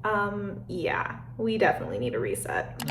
Yeah, we definitely need a reset.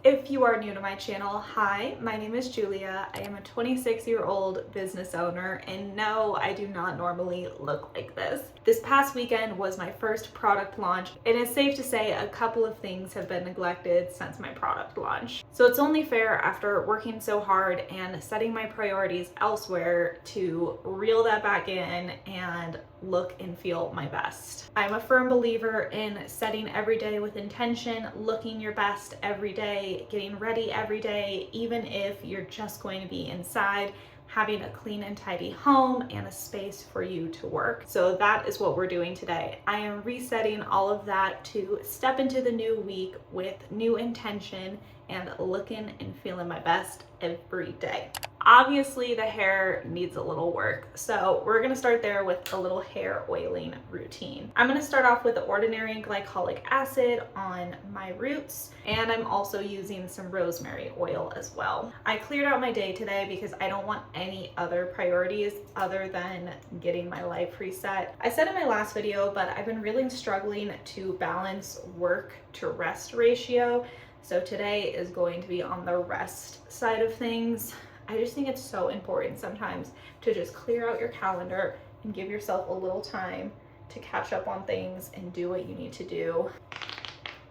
If you are new to my channel, hi, my name is Julia. I am a 26-year-old business owner, and no, I do not normally look like this. This past weekend was my first product launch, and it's safe to say a couple of things have been neglected since my product launch. So it's only fair, after working so hard and setting my priorities elsewhere, to reel that back in and look and feel my best. I'm a firm believer in setting every day with intention, looking your best every day, getting ready every day, even if you're just going to be inside, having a clean and tidy home and a space for you to work. So that is what we're doing today. I am resetting all of that to step into the new week with new intention and looking and feeling my best every day. Obviously, the hair needs a little work, so we're gonna start there with a little hair oiling routine. I'm gonna start off with the ordinary glycolic acid on my roots, and I'm also using some rosemary oil as well. I cleared out my day today because I don't want any other priorities other than getting my life reset. I said in my last video, but I've been really struggling to balance work to rest ratio, so today is going to be on the rest side of things. I just think it's so important sometimes to just clear out your calendar and give yourself a little time to catch up on things and do what you need to do.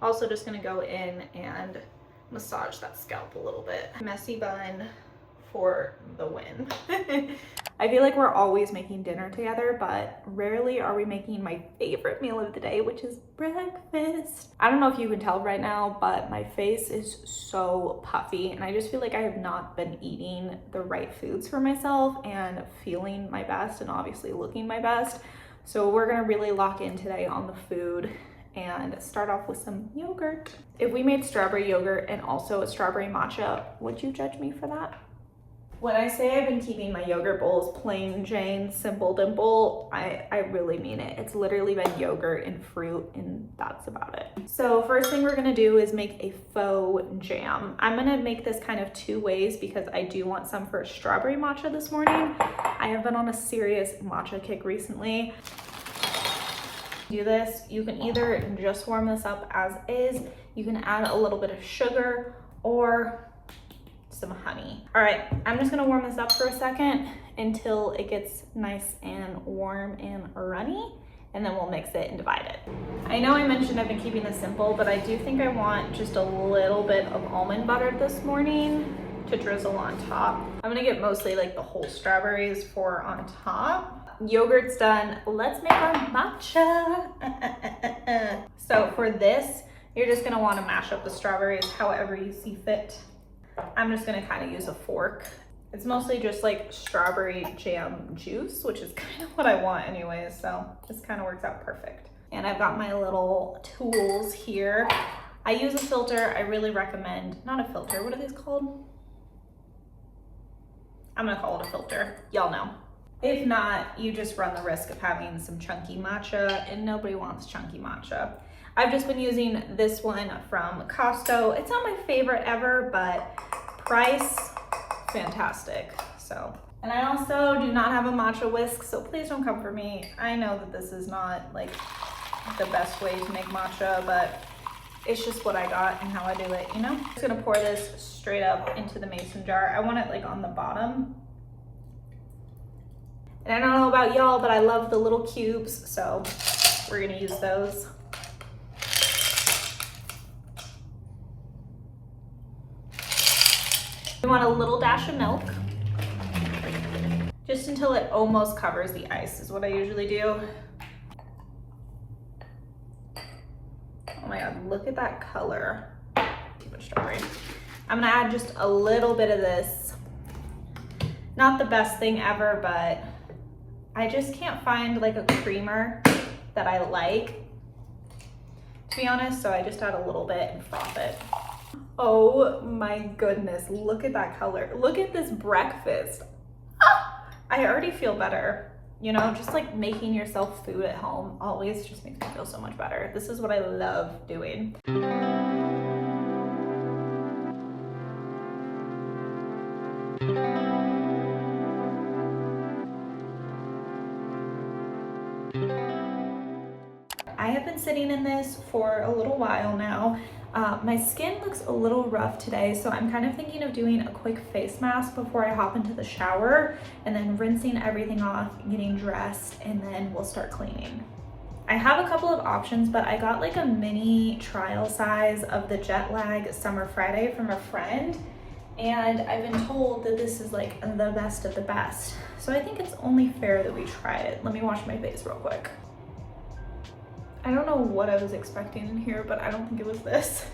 Also just gonna go in and massage that scalp a little bit. Messy bun for the win. I feel like we're always making dinner together, but rarely are we making my favorite meal of the day, which is breakfast. I don't know if you can tell right now, but my face is so puffy, and I just feel like I have not been eating the right foods for myself and feeling my best and obviously looking my best. So we're gonna really lock in today on the food and start off with some yogurt. If we made strawberry yogurt and also a strawberry matcha, would you judge me for that? When I say I've been keeping my yogurt bowls plain Jane, simple dimple, I really mean it. It's literally been yogurt and fruit, and that's about it. So first thing we're gonna do is make a faux jam. I'm gonna make this kind of two ways because I do want some for strawberry matcha this morning. I have been on a serious matcha kick recently. Do this, you can either just warm this up as is, you can add a little bit of sugar or some honey. All right, I'm just gonna warm this up for a second until it gets nice and warm and runny, and then we'll mix it and divide it. I know I mentioned I've been keeping this simple, but I do think I want just a little bit of almond butter this morning to drizzle on top. I'm gonna get mostly like the whole strawberries for on top. Yogurt's done, let's make our matcha. So for this, you're just gonna wanna mash up the strawberries however you see fit. I'm just gonna kind of use a fork. It's mostly just like strawberry jam juice, which is kind of what I want anyways, so this kind of works out perfect. And I've got my little tools here. I use a filter. I really recommend, not a filter, what are these called? I'm gonna call it a filter, y'all know. If not, you just run the risk of having some chunky matcha, and nobody wants chunky matcha. I've just been using this one from Costco. It's not my favorite ever, but price, fantastic. So, and I also do not have a matcha whisk, so please don't come for me. I know that this is not like the best way to make matcha, but it's just what I got and how I do it, you know? I'm just gonna pour this straight up into the mason jar. I want it like on the bottom. And I don't know about y'all, but I love the little cubes, so we're gonna use those. We want a little dash of milk, just until it almost covers the ice is what I usually do. Oh my God, look at that color. Too much strawberry. I'm gonna add just a little bit of this. Not the best thing ever, but I just can't find like a creamer that I like, to be honest, so I just add a little bit and froth it. Oh my goodness, look at that color. Look at this breakfast. Ah, I already feel better. You know, just like making yourself food at home always just makes me feel so much better. This is what I love doing. I have been sitting in this for a little while now. My skin looks a little rough today, so I'm kind of thinking of doing a quick face mask before I hop into the shower, and then rinsing everything off, getting dressed, and then we'll start cleaning. I have a couple of options, but I got like a mini trial size of the Jet Lag Summer Friday from a friend, and I've been told that this is like the best of the best. So I think it's only fair that we try it. Let me wash my face real quick. I don't know what I was expecting in here, but I don't think it was this.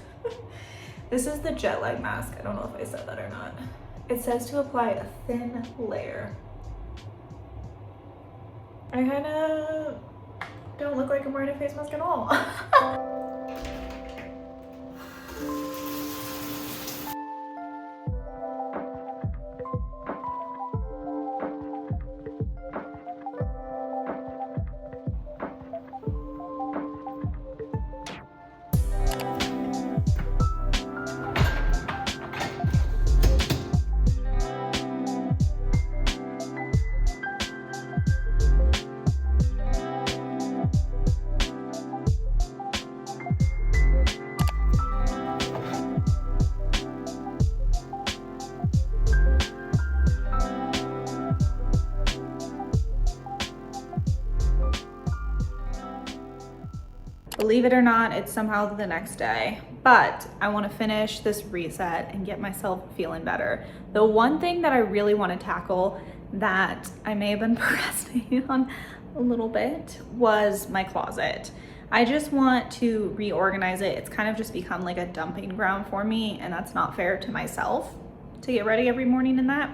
This is the jet lag mask. I don't know if I said that or not. It says to apply a thin layer. I kind of don't look like I'm wearing a face mask at all. Believe it or not, it's somehow the next day, but I want to finish this reset and get myself feeling better. The one thing that I really want to tackle that I may have been procrastinating on a little bit was my closet. I just want to reorganize it. It's kind of just become like a dumping ground for me, and that's not fair to myself to get ready every morning in that.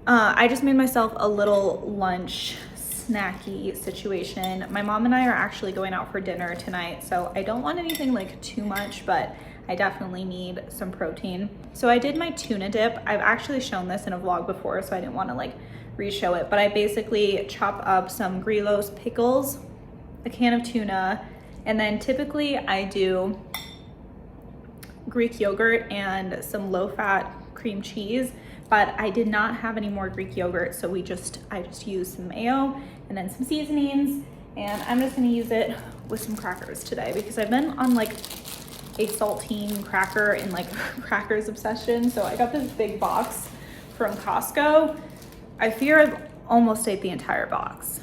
I just made myself a little lunch snacky situation. My mom and I are actually going out for dinner tonight, so I don't want anything like too much, but I definitely need some protein. So I did my tuna dip. I've actually shown this in a vlog before, so I didn't want to like re-show it, but I basically chop up some Grillo's pickles, a can of tuna, and then typically I do Greek yogurt and some low-fat cream cheese, but I did not have any more Greek yogurt, so I just used some mayo and then some seasonings, and I'm just gonna use it with some crackers today because I've been on like a saltine cracker and like crackers obsession. So I got this big box from Costco. I fear I've almost ate the entire box.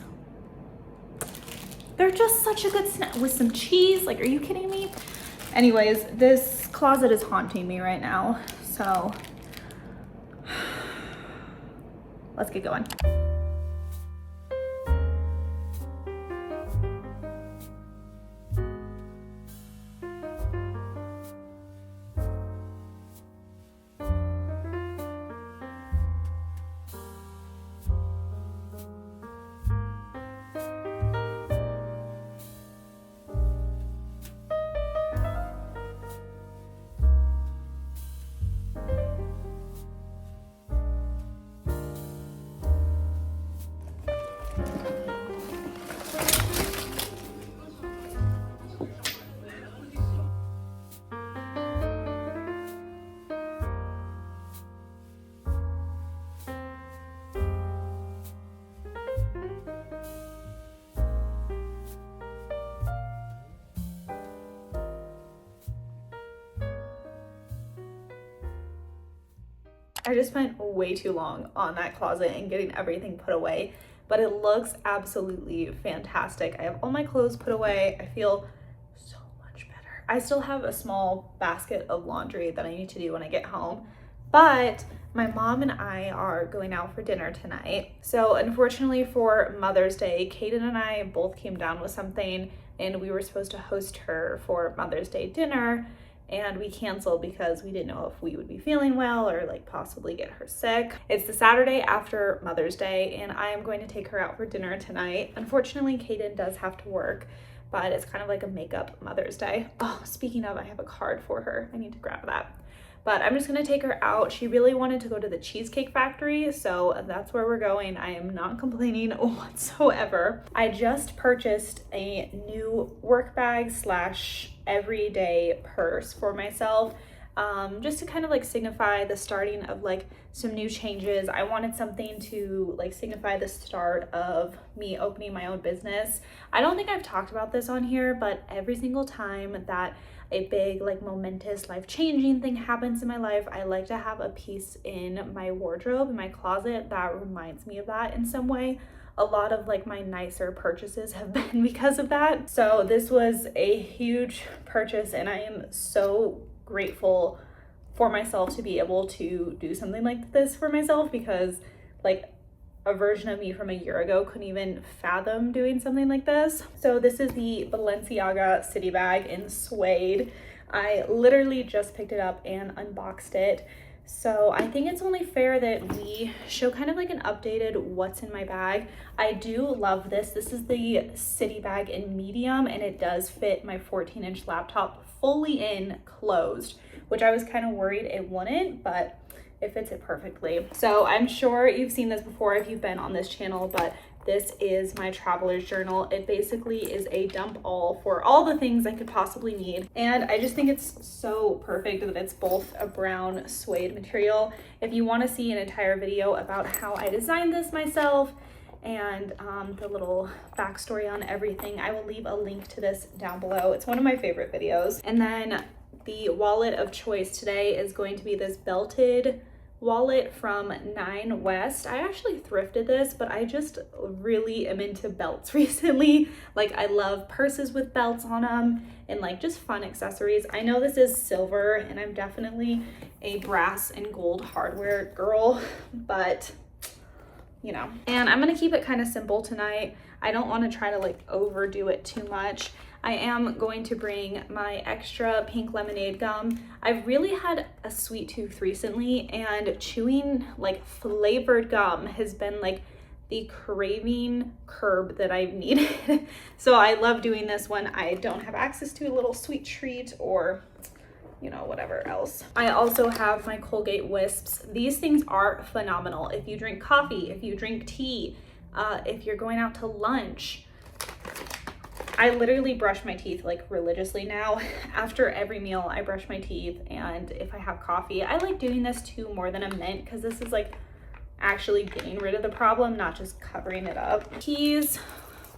They're just such a good snack with some cheese. Like, are you kidding me? Anyways, this closet is haunting me right now, so let's get going. I just spent way too long on that closet and getting everything put away, but it looks absolutely fantastic. I have all my clothes put away. I feel so much better. I still have a small basket of laundry that I need to do when I get home, but my mom and I are going out for dinner tonight. So unfortunately for Mother's Day, Kaden and I both came down with something, and we were supposed to host her for Mother's Day dinner, and we canceled because we didn't know if we would be feeling well or like possibly get her sick. It's the Saturday after Mother's Day, and I am going to take her out for dinner tonight. Unfortunately, Kaden does have to work, but it's kind of like a makeup Mother's Day. Oh, speaking of, I have a card for her. I need to grab that. But I'm just gonna take her out. She really wanted to go to the Cheesecake Factory, so that's where we're going. I am not complaining whatsoever. I just purchased a new work bag slash everyday purse for myself. just to kind of like signify the starting of like some new changes. I wanted something to like signify the start of me opening my own business. I don't think I've talked about this on here, but every single time that a big like momentous life-changing thing happens in my life, I like to have a piece in my wardrobe, in my closet, that reminds me of that in some way. A lot of like my nicer purchases have been because of that. So this was a huge purchase, and I am so grateful for myself to be able to do something like this for myself, because like a version of me from a year ago couldn't even fathom doing something like this. So this is the Balenciaga city bag in suede. I literally just picked it up and unboxed it. So I think it's only fair that we show kind of like an updated what's in my bag. I do love this. This is the city bag in medium, and it does fit my 14-inch laptop fully in closed, which I was kind of worried it wouldn't, but it fits it perfectly. So I'm sure you've seen this before if you've been on this channel, but this is my traveler's journal. It basically is a dump all for all the things I could possibly need. And I just think it's so perfect that it's both a brown suede material. If you want to see an entire video about how I designed this myself and the little backstory on everything, I will leave a link to this down below. It's one of my favorite videos. And then the wallet of choice today is going to be this belted wallet from 9 West. I actually thrifted this, but I just really am into belts recently. Like I love purses with belts on them and like just fun accessories. I know this is silver and I'm definitely a brass and gold hardware girl, but you know. And I'm gonna keep it kind of simple tonight. I don't want to try to like overdo it too much. I am going to bring my extra pink lemonade gum. I've really had a sweet tooth recently, and chewing like flavored gum has been like the craving curb that I've needed. So I love doing this when I don't have access to a little sweet treat or you know, whatever else. I also have my Colgate Wisps. These things are phenomenal. If you drink coffee, if you drink tea, if you're going out to lunch. I literally brush my teeth like religiously now. After every meal, I brush my teeth, and if I have coffee, I like doing this too more than a mint, because this is like actually getting rid of the problem, not just covering it up. Keys,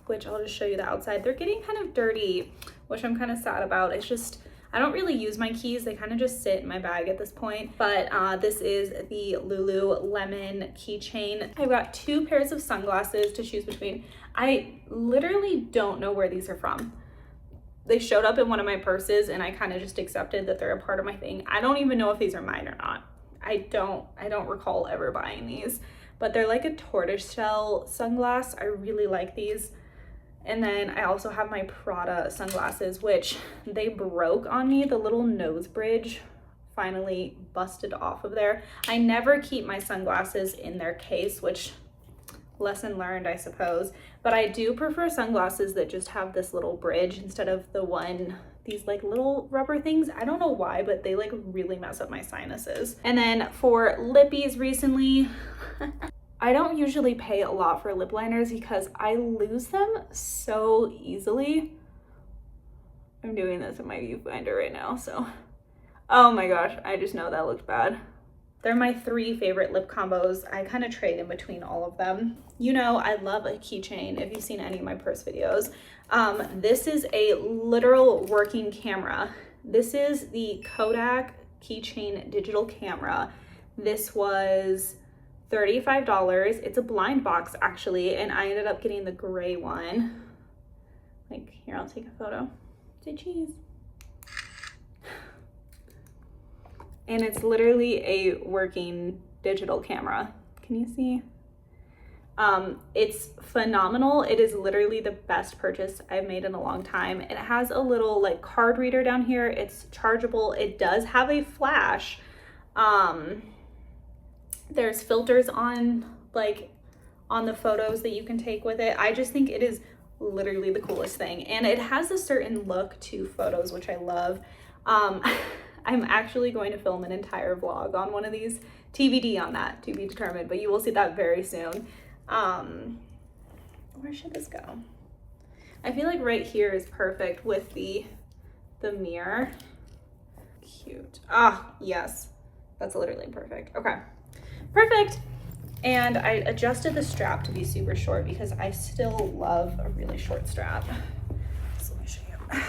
which I'll just show you the outside. They're getting kind of dirty, which I'm kind of sad about. It's just, I don't really use my keys. They kind of just sit in my bag at this point. But this is the Lululemon keychain. I've got 2 pairs of sunglasses to choose between. I literally don't know where these are from. They showed up in one of my purses and I kind of just accepted that they're a part of my thing. I don't even know if these are mine or not. I don't recall ever buying these, but they're like a tortoiseshell sunglass. I really like these. And then I also have my Prada sunglasses, which they broke on me. The little nose bridge finally busted off of there. I never keep my sunglasses in their case, which lesson learned, I suppose. But I do prefer sunglasses that just have this little bridge instead of these like little rubber things. I don't know why, but they like really mess up my sinuses. And then for lippies recently, I don't usually pay a lot for lip liners because I lose them so easily. I'm doing this in my viewfinder right now, so. Oh my gosh, I just know that looked bad. They're my 3 favorite lip combos. I kind of trade in between all of them. You know, I love a keychain if you've seen any of my purse videos. This is a literal working camera. This is the Kodak keychain digital camera. This was $35. It's a blind box actually, and I ended up getting the gray one. Like, here, I'll take a photo. Say cheese. And it's literally a working digital camera. Can you see? It's phenomenal. It is literally the best purchase I've made in a long time. It has a little like card reader down here. It's chargeable. It does have a flash. There's filters on the photos that you can take with it. I just think it is literally the coolest thing. And it has a certain look to photos, which I love. I'm actually going to film an entire vlog on one of these. TBD on that, to be determined, but you will see that very soon. Where should this go? I feel like right here is perfect with the mirror. cute. Ah, yes. That's literally perfect. Okay, perfect. And I adjusted the strap to be super short because I still love a really short strap. So let me show you.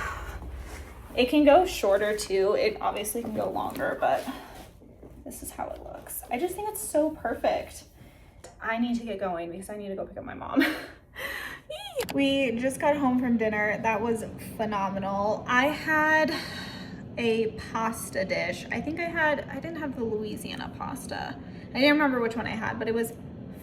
It can go shorter too. It obviously can go longer, but this is how it looks. I just think it's so perfect. I need to get going because I need to go pick up my mom. We just got home from dinner. That was phenomenal. I had a pasta dish. I didn't have the Louisiana pasta. I didn't remember which one I had, but it was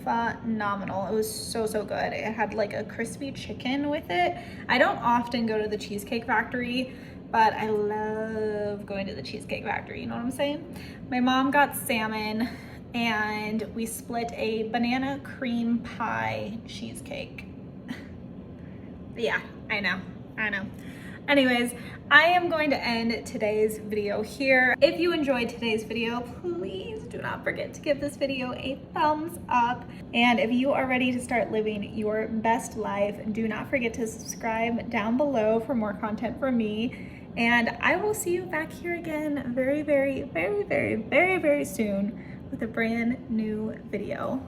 phenomenal. It was so, so good. It had like a crispy chicken with it. I don't often go to the Cheesecake Factory, but I love going to the Cheesecake Factory, you know what I'm saying? My mom got salmon and we split a banana cream pie cheesecake. Yeah, I know. Anyways, I am going to end today's video here. If you enjoyed today's video, please do not forget to give this video a thumbs up. And if you are ready to start living your best life, do not forget to subscribe down below for more content from me. And I will see you back here again very, very, very, very, very, very soon with a brand new video.